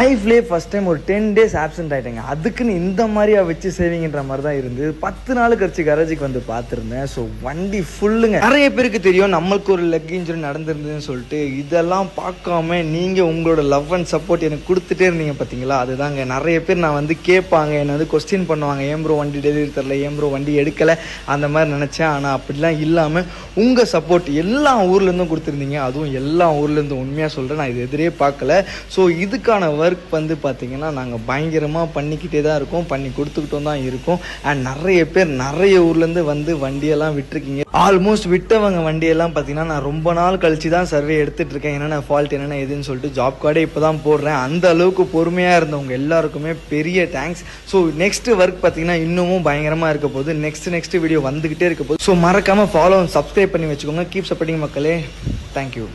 லைஃப்லேயே first time ஒரு 10 days absent ஆகிட்டேங்க. அதுக்குன்னு இந்த மாதிரியா வச்சு சேவிங்கன்ற மாதிரி தான் இருந்து 10 நாள் கழிச்சு கரேஜுக்கு வந்து பார்த்துருந்தேன். ஸோ வண்டி ஃபுல்லுங்க. நிறைய பேருக்கு தெரியும் நம்மளுக்கு ஒரு லெக் இன்ஜுரி நடந்திருந்ததுன்னு சொல்லிட்டு. இதெல்லாம் பார்க்காம நீங்கள் உங்களோட லவ் அண்ட் சப்போர்ட் எனக்கு கொடுத்துட்டே இருந்தீங்க பார்த்தீங்களா, அதுதாங்க. நிறைய பேர் நான் வந்து கேட்பாங்க, என்னை வந்து கொஸ்டின் பண்ணுவாங்க, ஏன் ப்ரோ வண்டி டெலிவரி தரல, ஏன் ப்ரோ வண்டி எடுக்கலை, அந்த மாதிரி நினச்சேன். ஆனால் அப்படிலாம் இல்லாமல் உங்கள் சப்போர்ட் எல்லா ஊர்லேருந்தும் கொடுத்துருந்தீங்க. அதுவும் எல்லா ஊர்லேருந்தும் உண்மையாக சொல்கிறேன், நான் இது எதிரே பார்க்கல. ஸோ இதுக்கான ஒர்க் வந்து பார்த்தீங்கன்னா நாங்கள் பயங்கரமாக பண்ணிக்கிட்டே தான் இருக்கோம், பண்ணி கொடுத்துக்கிட்டோம் தான் இருக்கோம். அண்ட் நிறைய பேர் நிறைய ஊர்லேருந்து வந்து வண்டியெல்லாம் விட்டுருக்கீங்க. ஆல்மோஸ்ட் விட்டவங்க வண்டியெல்லாம் பார்த்தீங்கன்னா நான் ரொம்ப நாள் கழிச்சு தான் சர்வே எடுத்துகிட்டு இருக்கேன், என்னென்ன ஃபால்ட் என்னென்ன எதுன்னு சொல்லிட்டு. ஜாப் கார்டே இப்போ தான் போடுறேன். அந்த அளவுக்கு பொறுமையாக இருந்தவங்க எல்லாருக்குமே பெரிய தேங்க்ஸ். ஸோ நெக்ஸ்ட் ஒர்க் பார்த்தீங்கன்னா இன்னமும் பயங்கரமாக இருக்க போகுது. நெக்ஸ்ட் வீடியோ வந்துக்கிட்டே இருக்க போகுது. ஸோ மறக்காமல் ஃபாலோ அண்ட் சப்ஸ்கிரைப் பண்ணி வச்சுக்கோங்க. கீப் சப்போர்ட்டிங் மக்களே. தேங்க்யூ.